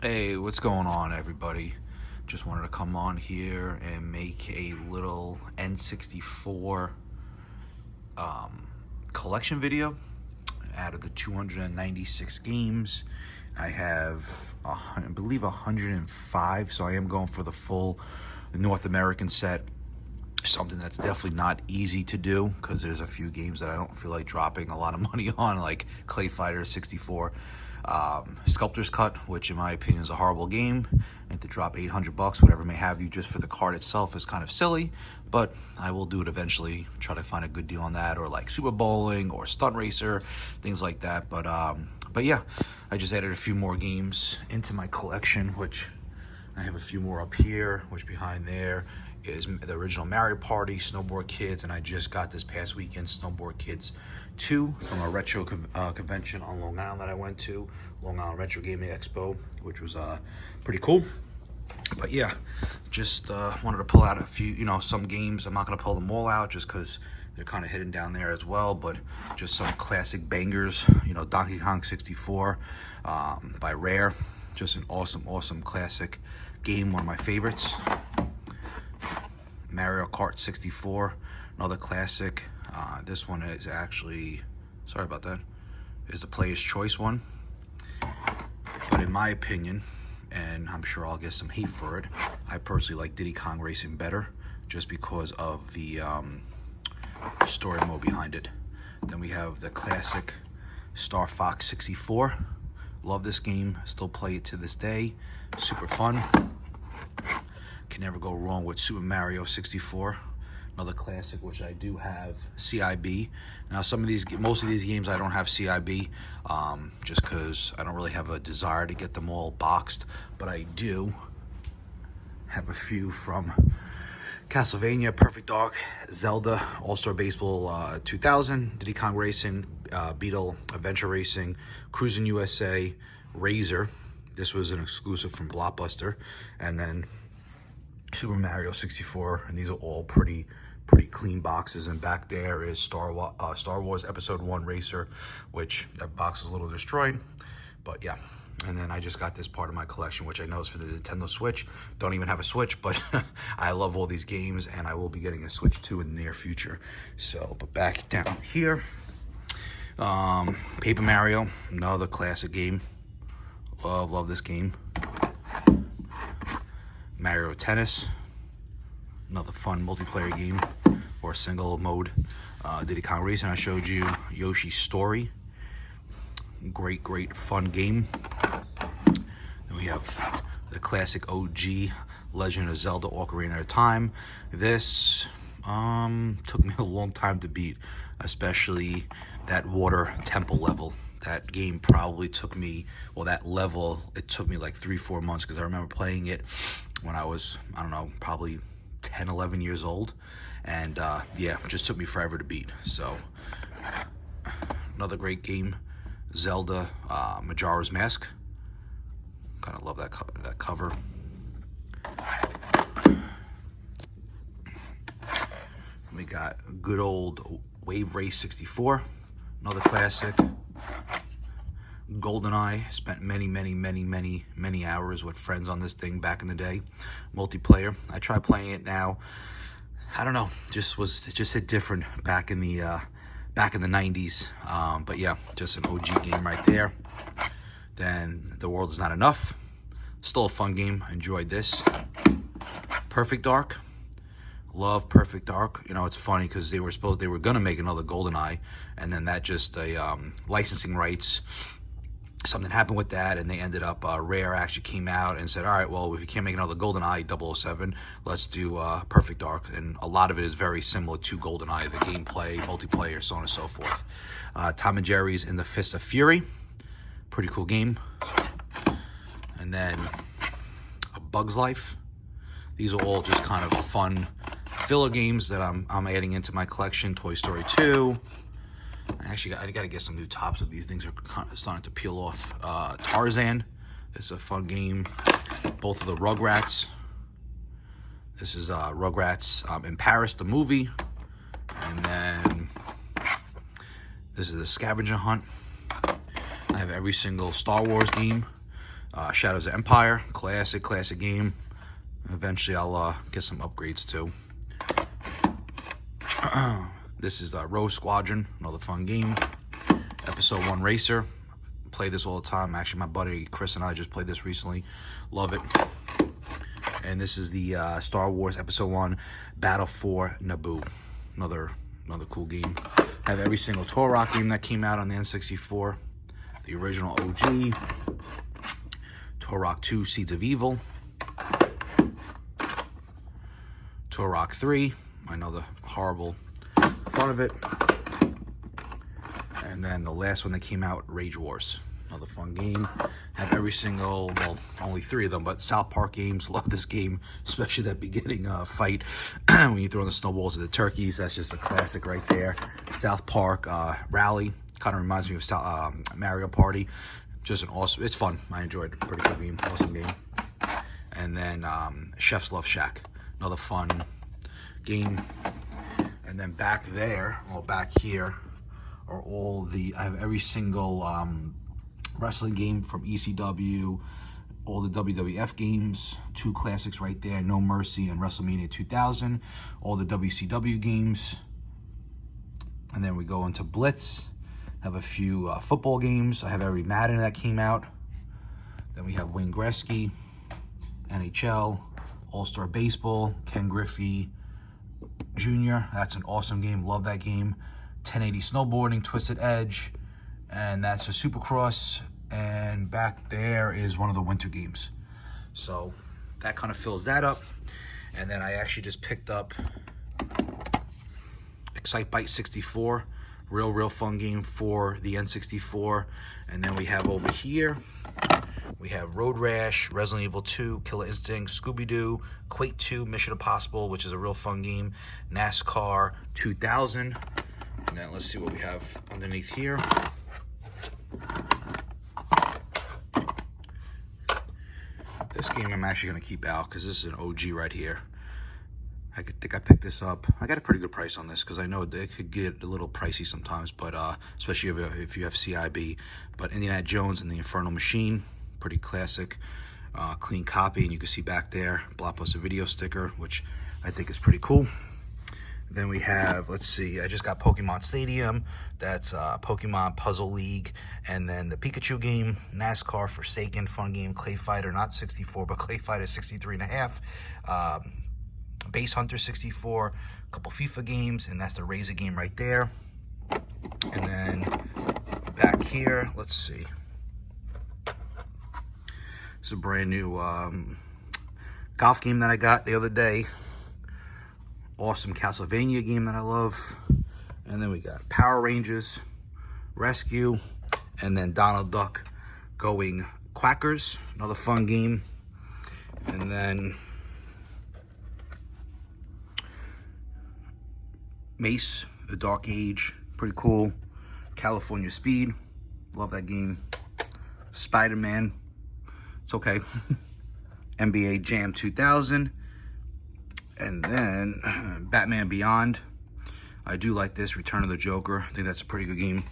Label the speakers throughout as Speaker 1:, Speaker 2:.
Speaker 1: Hey, what's going on, everybody? Just wanted to come on here and make a little N64 collection video. Out of the 296 games, I have, I believe, 105, so I am going for the full North American set. Something that's definitely not easy to do because there's a few games that I don't feel like dropping a lot of money on, like Clay Fighter 64, Sculptor's Cut, which in my opinion is a horrible game, and to drop $800, whatever may have you, just for the card itself is kind of silly. But I will do it eventually, try to find a good deal on that, or like Super Bowling or Stunt Racer, things like that. But yeah, I just added a few more games into my collection, which I have a few more up here, which behind there is the original Mario Party, Snowboard Kids, and I just got this past weekend Snowboard Kids 2 from a retro convention on Long Island that I went to, Long Island Retro Gaming Expo, which was pretty cool. But yeah, just wanted to pull out a few, some games. I'm not going to pull them all out just because they're kind of hidden down there as well, but just some classic bangers. Donkey Kong 64 by Rare. Just an awesome classic game, one of my favorites. Mario Kart 64, another classic. This one is actually, sorry about that, is the Player's Choice one. But in my opinion, and I'm sure I'll get some hate for it, I personally like Diddy Kong Racing better, just because of the story mode behind it. Then we have the classic Star Fox 64. Love this game, still play it to this day. Super fun. Can never go wrong with Super Mario 64. Another classic, which I do have CIB. Now, most of these games I don't have CIB, just because I don't really have a desire to get them all boxed. But I do have a few from Castlevania, Perfect Dark, Zelda, All-Star Baseball 2000, Diddy Kong Racing, Beetle Adventure Racing, Cruising USA, Razor. This was an exclusive from Blockbuster. And then Super Mario 64, and these are all pretty clean boxes. And back there is Star Wars Episode 1 Racer, which that box is a little destroyed, but yeah. And then I just got this part of my collection, which I know is for the Nintendo Switch. Don't even have a Switch, but I love all these games, and I will be getting a Switch 2 in the near future. So, but back down here, Paper Mario, another classic game. Love this game. Mario Tennis, another fun multiplayer game, or single mode. Diddy Kong Racing, I showed you. Yoshi's Story, great fun game. Then we have the classic OG Legend of Zelda Ocarina of Time. This took me a long time to beat, especially that water temple level. That game probably took me, that level, it took me like 3-4 months, because I remember playing it when I was, I don't know, probably 10, 11 years old. And yeah, it just took me forever to beat. So, another great game, Zelda Majora's Mask. Kind of love that cover. We got good old Wave Race 64, another classic. GoldenEye, spent many hours with friends on this thing back in the day. Multiplayer. I try playing it now. I don't know, just hit different back in the 90s. But yeah, just an OG game right there. Then The World Is Not Enough. Still a fun game. Enjoyed this. Perfect Dark. Love Perfect Dark. It's funny because they were gonna make another GoldenEye, and then that just licensing rights, something happened with that, and they ended up, Rare actually came out and said, all right, well, if you can't make another GoldenEye 007, let's do Perfect Dark. And a lot of it is very similar to GoldenEye, the gameplay, multiplayer, so on and so forth. Tom and Jerry's In the Fist of Fury, pretty cool game. And then A Bug's Life. These are all just kind of fun filler games that I'm adding into my collection. Toy Story 2. I got to get some new tops of these things. Are kind of starting to peel off. Tarzan. This is a fun game. Both of the Rugrats. This is Rugrats in Paris, the movie. And then this is a Scavenger Hunt. I have every single Star Wars game. Shadows of Empire, classic game. Eventually I'll get some upgrades too. This is the Rogue Squadron, another fun game. Episode 1 Racer. Play this all the time. Actually, my buddy Chris and I just played this recently. Love it. And this is the Star Wars Episode 1 Battle for Naboo. Another cool game. I have every single Turok game that came out on the N64. The original OG. Turok 2 Seeds of Evil. Turok 3. I know the horrible thought of it. And then the last one that came out, Rage Wars. Another fun game. Have every single, well, only 3 of them, but South Park games. Love this game, especially that beginning fight when you throw in the snowballs at the turkeys. That's just a classic right there. South Park Rally. Kind of reminds me of Mario Party. Just an awesome, it's fun. I enjoyed it. Pretty cool game, awesome game. And then Chef's Love Shack. Another fun game. And then back there, or back here, are all the, I have every single wrestling game from ECW, all the WWF games, 2 classics right there, No Mercy and WrestleMania 2000, all the WCW games. And then we go into Blitz, have a few football games. I have every Madden that came out. Then we have Wayne Gretzky, NHL, All-Star Baseball, Ken Griffey Jr. That's an awesome game, love that game. 1080 Snowboarding, Twisted Edge, and that's a Supercross. And back there is one of the winter games. So that kind of fills that up. And then I actually just picked up Excitebike 64, real fun game for the N64. And then we have over here, we have Road Rash, Resident Evil 2, Killer Instinct, Scooby-Doo, Quake 2, Mission Impossible, which is a real fun game, NASCAR 2000. And then let's see what we have underneath here. This game I'm actually going to keep out because this is an OG right here. I think I picked this up. I got a pretty good price on this because I know it could get a little pricey sometimes, but especially if you have CIB. But Indiana Jones and the Infernal Machine, pretty classic, clean copy. And you can see back there, Blockbuster video sticker, which I think is pretty cool. Then we have, let's see, I just got Pokemon Stadium. That's Pokemon Puzzle League. And then the Pikachu game, NASCAR Forsaken, fun game, Clay Fighter, not 64, but Clay Fighter 63.5. Base Hunter 64, a couple FIFA games, and that's the Razor game right there. And then back here, let's see. It's a brand new golf game that I got the other day. Awesome Castlevania game that I love. And then we got Power Rangers, Rescue, and then Donald Duck Going Quackers, another fun game. And then Mace, The Dark Age, pretty cool. California Speed, love that game. Spider-Man, it's okay. NBA Jam 2000. And then Batman Beyond. I do like this, Return of the Joker. I think that's a pretty good game.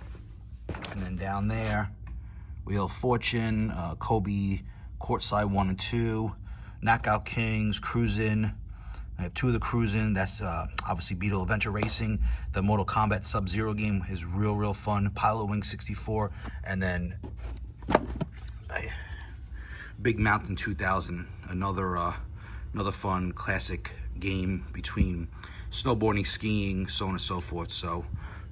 Speaker 1: And then down there, Wheel of Fortune, Kobe Courtside 1 and 2, Knockout Kings, Cruisin'. I have 2 of the Cruisin'. That's obviously Beetle Adventure Racing. The Mortal Kombat Sub-Zero game is real fun. Pilot Wing 64. And then Big Mountain 2000, another fun classic game between snowboarding, skiing, so on and so forth. So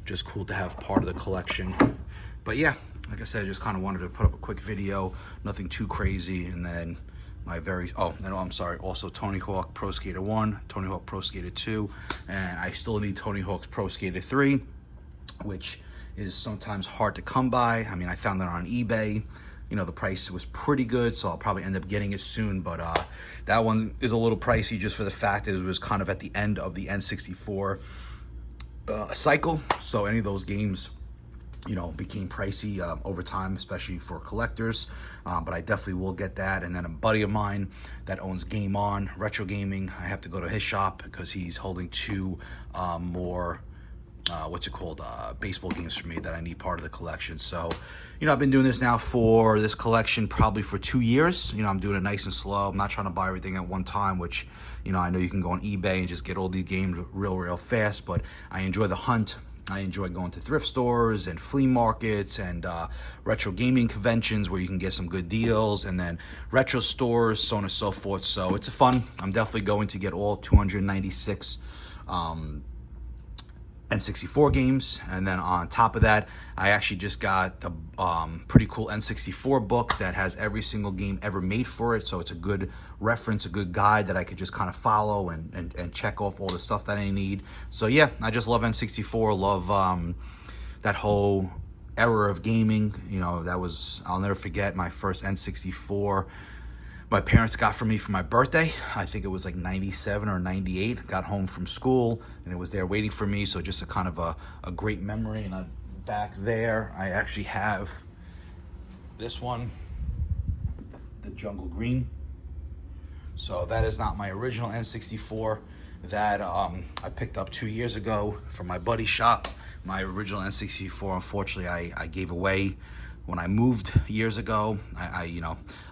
Speaker 1: just cool to have part of the collection. But yeah, like I said, I just kind of wanted to put up a quick video, nothing too crazy. And then my I'm sorry, also Tony Hawk Pro Skater 1, Tony Hawk Pro Skater 2, and I still need Tony Hawk's Pro Skater 3, which is sometimes hard to come by. I mean, I found that on eBay. You know, the price was pretty good, so I'll probably end up getting it soon. But that one is a little pricey just for the fact that it was kind of at the end of the N64 cycle. So any of those games, you know, became pricey over time, especially for collectors. But I definitely will get that. And then a buddy of mine that owns Game On Retro Gaming, I have to go to his shop because he's holding 2 more baseball games for me that I need part of the collection. So, I've been doing this now for this collection probably for 2 years. I'm doing it nice and slow. I'm not trying to buy everything at one time, which, I know you can go on eBay and just get all these games real fast, but I enjoy the hunt. I enjoy going to thrift stores and flea markets and retro gaming conventions where you can get some good deals, and then retro stores, so on and so forth. So it's fun. I'm definitely going to get all 296 N64 games, and then on top of that, I actually just got the pretty cool N64 book that has every single game ever made for it. So it's a good reference, a good guide that I could just kind of follow and check off all the stuff that I need. So yeah, I just love N64. Love that whole era of gaming. I'll never forget my first N64. My parents got for me for my birthday. I think it was like 97 or 98. Got home from school and it was there waiting for me. So just a kind of a great memory. And back there, I actually have this one, the Jungle Green. So that is not my original N64 that I picked up 2 years ago from my buddy's shop. My original N64, unfortunately, I gave away when I moved years ago.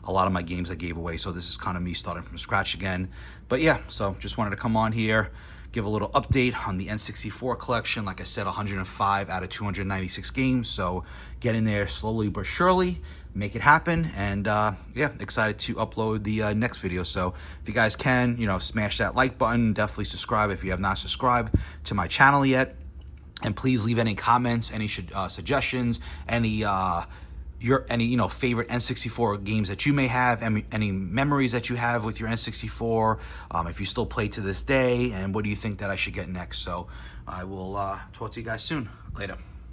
Speaker 1: A lot of my games I gave away, so this is kind of me starting from scratch again. But yeah, so just wanted to come on here, give a little update on the N64 collection. Like I said, 105 out of 296 games, so get in there slowly but surely, make it happen. And yeah, excited to upload the next video. So if you guys can, smash that like button, definitely subscribe if you have not subscribed to my channel yet. And please leave any comments, any suggestions, any favorite N64 games that you may have, any memories that you have with your N64, if you still play to this day, and what do you think that I should get next. So I will talk to you guys soon. Later.